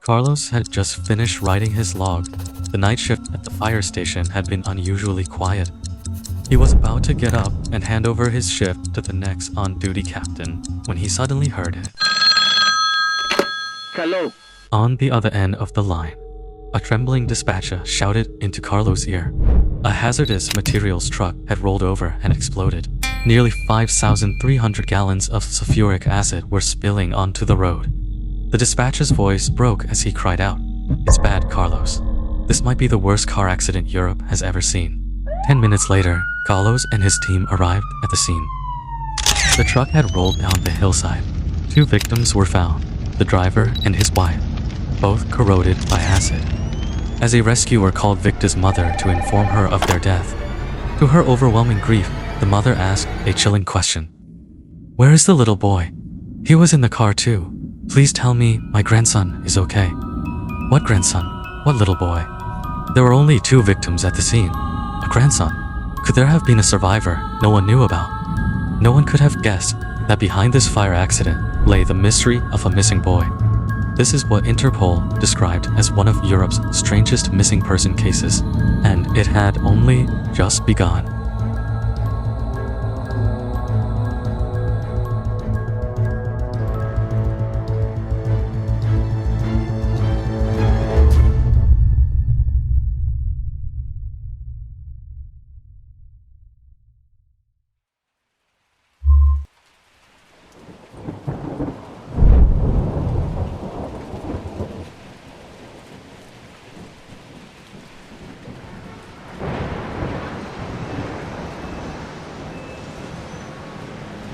Carlos had just finished writing his log. The night shift at the fire station had been unusually quiet. He was about to get up and hand over his shift to the next on-duty captain when he suddenly heard it. Hello. On the other end of the line, a trembling dispatcher shouted into Carlos' ear. A hazardous materials truck had rolled over and exploded. Nearly 5,300 gallons of sulfuric acid were spilling onto the road. The dispatcher's voice broke as he cried out, "It's bad, Carlos. This might be the worst car accident Europe has ever seen." 10 minutes later, Carlos and his team arrived at the scene. The truck had rolled down the hillside. 2 victims were found, the driver and his wife, both corroded by acid. As a rescuer called Victor's mother to inform her of their death, to her overwhelming grief, the mother asked a chilling question. "Where is the little boy? He was in the car too. Please tell me my grandson is okay." "What grandson? What little boy?" There were only 2 victims at the scene. A grandson. Could there have been a survivor no one knew about? No one could have guessed that behind this fire accident lay the mystery of a missing boy. This is what Interpol described as one of Europe's strangest missing person cases, and it had only just begun.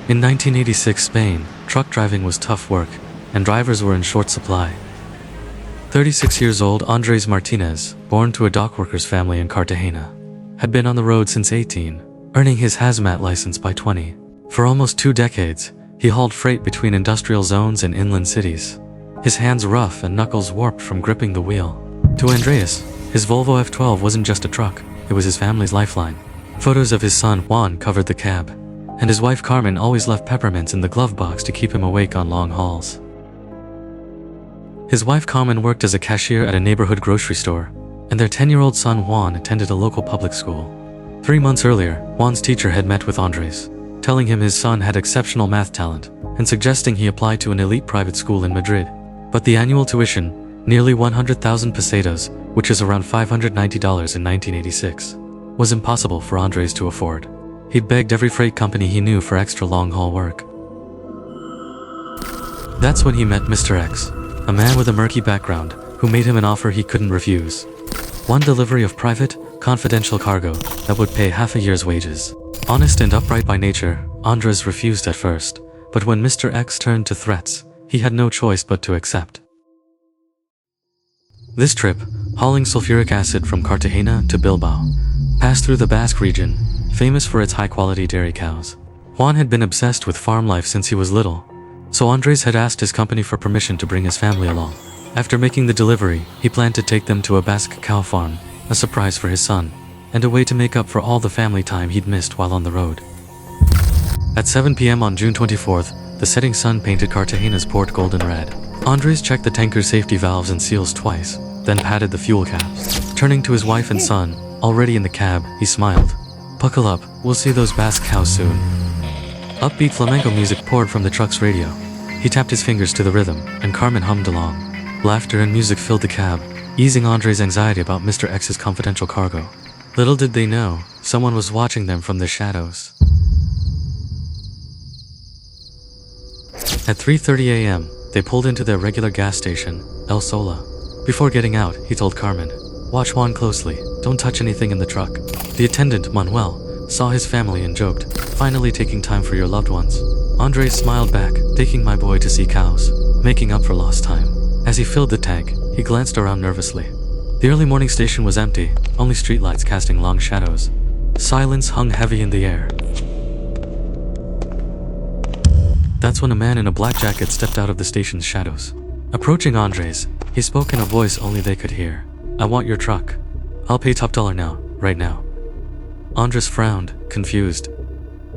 In 1986 Spain, truck driving was tough work, and drivers were in short supply. 36 years old Andres Martinez, born to a dockworkers family in Cartagena, had been on the road since 18, earning his hazmat license by 20. For almost 2 decades, he hauled freight between industrial zones and inland cities, his hands rough and knuckles warped from gripping the wheel. To Andreas, his Volvo F12 wasn't just a truck, it was his family's lifeline. Photos of his son Juan covered the cab, and his wife Carmen always left peppermints in the glove box to keep him awake on long hauls. His wife Carmen worked as a cashier at a neighborhood grocery store, and their 10-year-old son Juan attended a local public school. 3 months earlier, Juan's teacher had met with Andres, telling him his son had exceptional math talent, and suggesting he apply to an elite private school in Madrid. But the annual tuition, nearly 100,000 pesetas, which is around $590 in 1986, was impossible for Andres to afford. He'd begged every freight company he knew for extra long-haul work. That's when he met Mr. X, a man with a murky background, who made him an offer he couldn't refuse. One delivery of private, confidential cargo that would pay half a year's wages. Honest and upright by nature, Andres refused at first, but when Mr. X turned to threats, he had no choice but to accept. This trip, hauling sulfuric acid from Cartagena to Bilbao, passed through the Basque region, famous for its high-quality dairy cows. Juan had been obsessed with farm life since he was little, so Andres had asked his company for permission to bring his family along. After making the delivery, he planned to take them to a Basque cow farm, a surprise for his son, and a way to make up for all the family time he'd missed while on the road. At 7 p.m. on June 24th, the setting sun painted Cartagena's port golden red. Andres checked the tanker's safety valves and seals twice, then patted the fuel caps. Turning to his wife and son, already in the cab, he smiled. "Buckle up, we'll see those Basque cows soon." Upbeat flamenco music poured from the truck's radio. He tapped his fingers to the rhythm, and Carmen hummed along. Laughter and music filled the cab, easing Andre's anxiety about Mr. X's confidential cargo. Little did they know, someone was watching them from the shadows. At 3:30 a.m., they pulled into their regular gas station, El Sola. Before getting out, he told Carmen, "Watch Juan closely, don't touch anything in the truck." The attendant, Manuel, saw his family and joked, "Finally taking time for your loved ones." Andres smiled back, "Taking my boy to see cows, making up for lost time." As he filled the tank, he glanced around nervously. The early morning station was empty, only streetlights casting long shadows. Silence hung heavy in the air. That's when a man in a black jacket stepped out of the station's shadows. Approaching Andres, he spoke in a voice only they could hear. "I want your truck. I'll pay top dollar now, right now." Andres frowned, confused.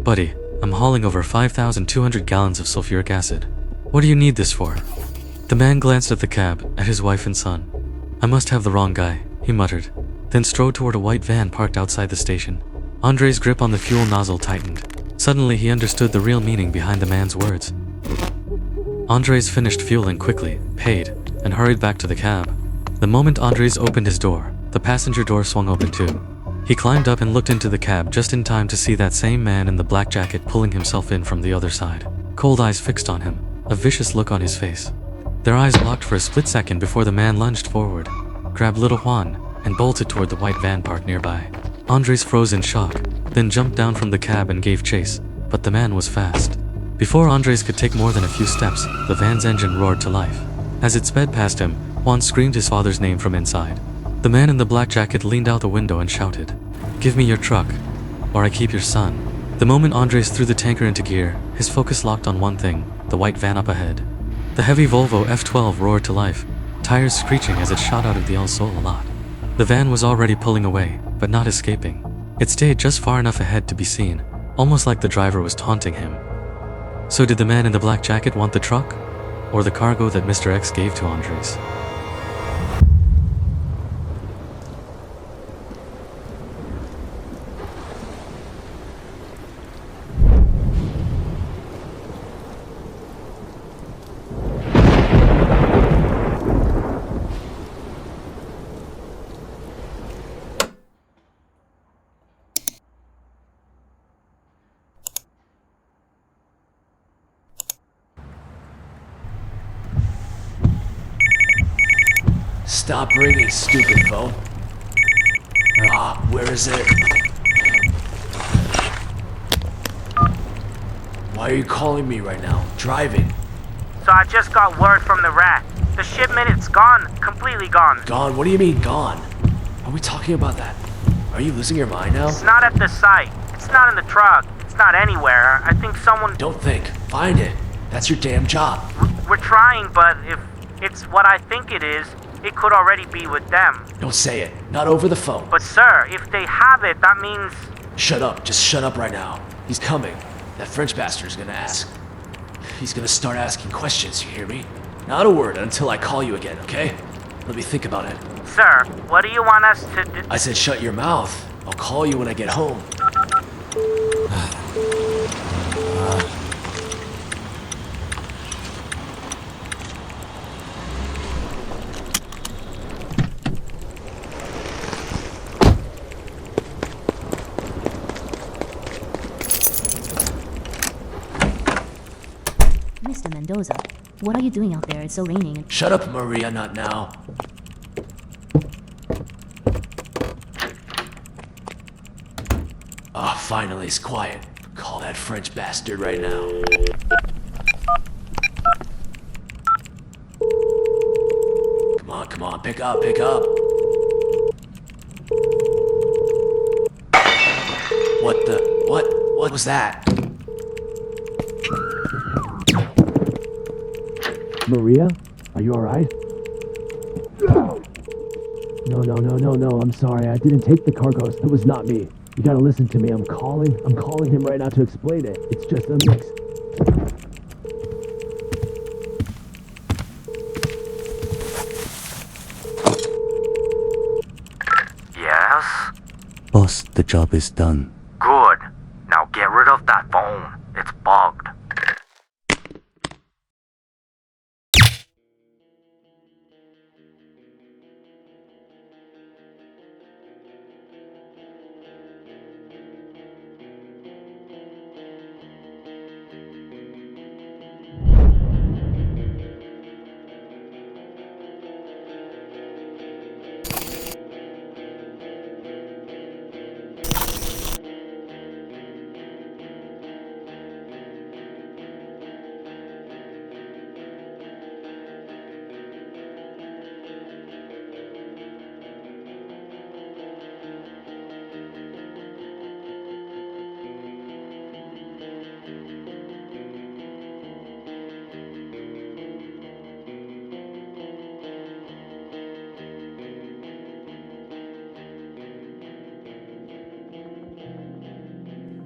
"Buddy, I'm hauling over 5,200 gallons of sulfuric acid. What do you need this for?" The man glanced at the cab, at his wife and son. "I must have the wrong guy," he muttered, then strode toward a white van parked outside the station. Andre's grip on the fuel nozzle tightened. Suddenly he understood the real meaning behind the man's words. Andres finished fueling quickly, paid, and hurried back to the cab. The moment Andres opened his door, the passenger door swung open too. He climbed up and looked into the cab just in time to see that same man in the black jacket pulling himself in from the other side. Cold eyes fixed on him, a vicious look on his face. Their eyes locked for a split second before the man lunged forward, grabbed little Juan, and bolted toward the white van parked nearby. Andres froze in shock, then jumped down from the cab and gave chase, but the man was fast. Before Andres could take more than a few steps, the van's engine roared to life. As it sped past him, Juan screamed his father's name from inside. The man in the black jacket leaned out the window and shouted, "Give me your truck, or I keep your son." The moment Andres threw the tanker into gear, his focus locked on one thing, the white van up ahead. The heavy Volvo F12 roared to life, tires screeching as it shot out of the El Sol lot. The van was already pulling away, but not escaping. It stayed just far enough ahead to be seen, almost like the driver was taunting him. So did the man in the black jacket want the truck? Or the cargo that Mr. X gave to Andres? Stop ringing, stupid phone. Where is it? Why are you calling me right now? Driving. So I just got word from the rat. The shipment is gone. Completely gone. Gone? What do you mean gone? Are we talking about that? Are you losing your mind now? It's not at the site. It's not in the truck. It's not anywhere. I think someone... Don't think. Find it. That's your damn job. We're trying, but if it's what I think it is, it could already be with them. Don't say it. Not over the phone. But sir, if they have it, that means... Shut up. Just shut up right now. He's coming. That French bastard's gonna ask. He's gonna start asking questions, you hear me? Not a word until I call you again, okay? Let me think about it. Sir, what do you want us to do? I said shut your mouth. I'll call you when I get home. Mr. Mendoza, what are you doing out there? It's so raining. Shut up, Maria, not now. Finally it's quiet. Call that French bastard right now. Come on, pick up. What was that? Maria? Are you alright? No, I'm sorry. I didn't take the cargoes. It was not me. You gotta listen to me. I'm calling him right now to explain it. It's just a mix. Yes? Boss, the job is done. Good. Now get rid of that phone. It's bugged.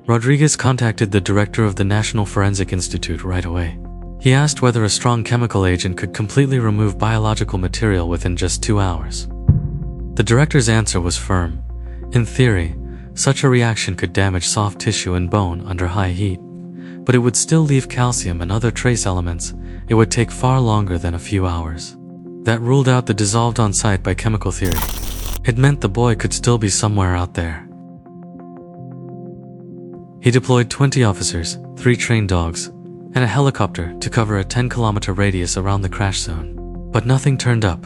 Rodriguez contacted the director of the National Forensic Institute right away. He asked whether a strong chemical agent could completely remove biological material within just 2 hours. The director's answer was firm. In theory, such a reaction could damage soft tissue and bone under high heat, but it would still leave calcium and other trace elements. It would take far longer than a few hours. That ruled out the dissolved on site by chemical theory. It meant the boy could still be somewhere out there. He deployed 20 officers, 3 trained dogs, and a helicopter to cover a 10-kilometer radius around the crash zone. But nothing turned up.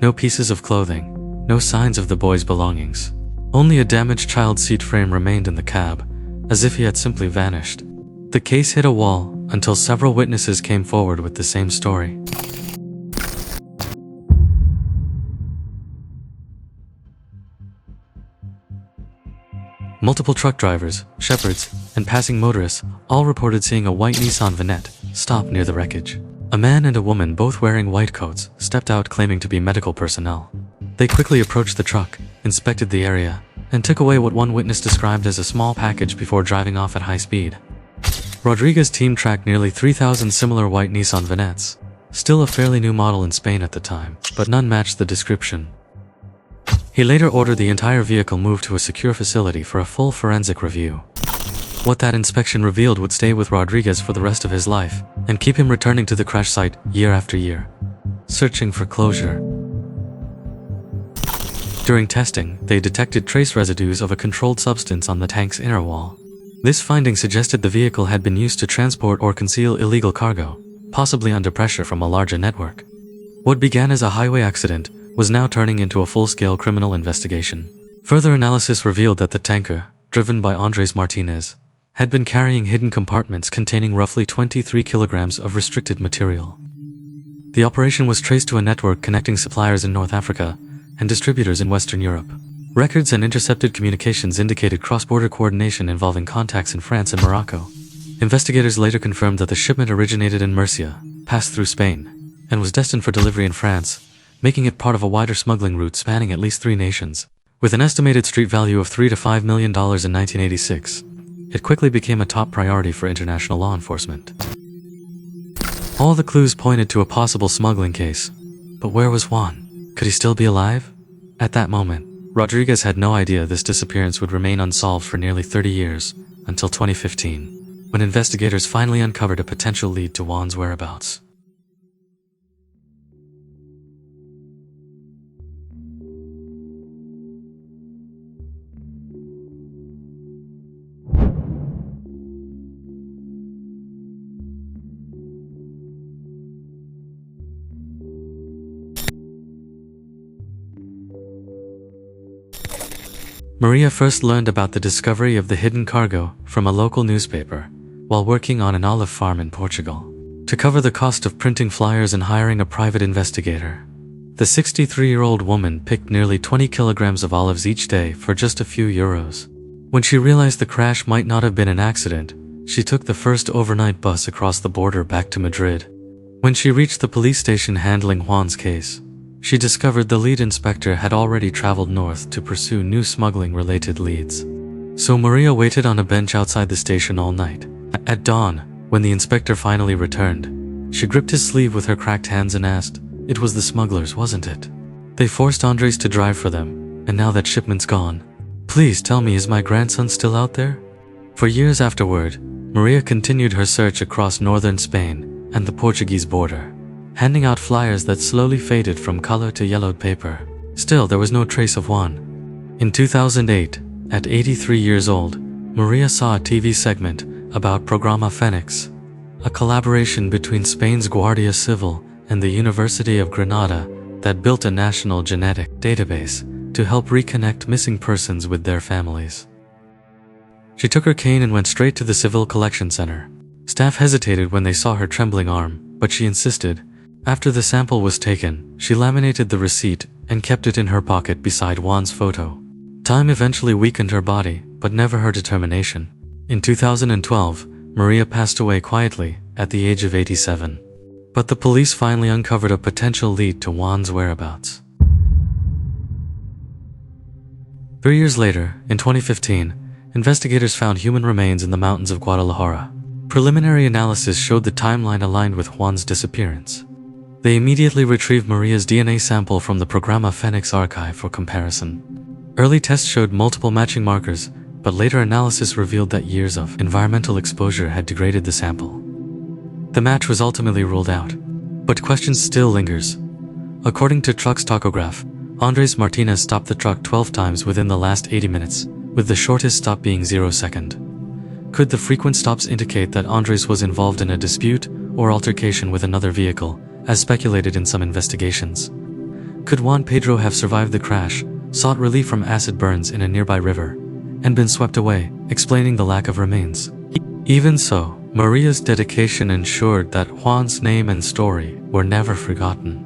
No pieces of clothing, no signs of the boy's belongings. Only a damaged child seat frame remained in the cab, as if he had simply vanished. The case hit a wall until several witnesses came forward with the same story. Multiple truck drivers, shepherds, and passing motorists all reported seeing a white Nissan Vanette stop near the wreckage. A man and a woman, both wearing white coats, stepped out claiming to be medical personnel. They quickly approached the truck, inspected the area, and took away what one witness described as a small package before driving off at high speed. Rodriguez's team tracked nearly 3,000 similar white Nissan Vanettes, still a fairly new model in Spain at the time, but none matched the description. He later ordered the entire vehicle moved to a secure facility for a full forensic review. What that inspection revealed would stay with Rodriguez for the rest of his life, and keep him returning to the crash site year after year, searching for closure. During testing, they detected trace residues of a controlled substance on the tank's inner wall. This finding suggested the vehicle had been used to transport or conceal illegal cargo, possibly under pressure from a larger network. What began as a highway accident was now turning into a full-scale criminal investigation. Further analysis revealed that the tanker, driven by Andres Martinez, had been carrying hidden compartments containing roughly 23 kilograms of restricted material. The operation was traced to a network connecting suppliers in North Africa and distributors in Western Europe. Records and intercepted communications indicated cross-border coordination involving contacts in France and Morocco. Investigators later confirmed that the shipment originated in Murcia, passed through Spain, and was destined for delivery in France, making it part of a wider smuggling route spanning at least 3 nations. With an estimated street value of $3 to $5 million in 1986, it quickly became a top priority for international law enforcement. All the clues pointed to a possible smuggling case. But where was Juan? Could he still be alive? At that moment, Rodriguez had no idea this disappearance would remain unsolved for nearly 30 years, until 2015, when investigators finally uncovered a potential lead to Juan's whereabouts. Maria first learned about the discovery of the hidden cargo from a local newspaper while working on an olive farm in Portugal. To cover the cost of printing flyers and hiring a private investigator, the 63-year-old woman picked nearly 20 kilograms of olives each day for just a few euros. When she realized the crash might not have been an accident, she took the first overnight bus across the border back to Madrid. When she reached the police station handling Juan's case, she discovered the lead inspector had already traveled north to pursue new smuggling-related leads. So Maria waited on a bench outside the station all night. At dawn, when the inspector finally returned, she gripped his sleeve with her cracked hands and asked, "It was the smugglers, wasn't it? They forced Andres to drive for them, and now that shipment's gone. Please tell me, is my grandson still out there?" For years afterward, Maria continued her search across northern Spain and the Portuguese border, handing out flyers that slowly faded from color to yellowed paper. Still, there was no trace of Juan. In 2008, at 83 years old, Maria saw a TV segment about Programa Fenix, a collaboration between Spain's Guardia Civil and the University of Granada that built a national genetic database to help reconnect missing persons with their families. She took her cane and went straight to the Civil Collection Center. Staff hesitated when they saw her trembling arm, but she insisted. After the sample was taken, she laminated the receipt and kept it in her pocket beside Juan's photo. Time eventually weakened her body, but never her determination. In 2012, Maria passed away quietly at the age of 87. But the police finally uncovered a potential lead to Juan's whereabouts. 3 years later, in 2015, investigators found human remains in the mountains of Guadalajara. Preliminary analysis showed the timeline aligned with Juan's disappearance. They immediately retrieved Maria's DNA sample from the Programa Phoenix archive for comparison. Early tests showed multiple matching markers, but later analysis revealed that years of environmental exposure had degraded the sample. The match was ultimately ruled out, but questions still lingers. According to truck's tachograph, Andres Martinez stopped the truck 12 times within the last 80 minutes, with the shortest stop being 0 second. Could the frequent stops indicate that Andres was involved in a dispute or altercation with another vehicle, as speculated in some investigations? Could Juan Pedro have survived the crash, sought relief from acid burns in a nearby river, and been swept away, explaining the lack of remains? Even so, Maria's dedication ensured that Juan's name and story were never forgotten.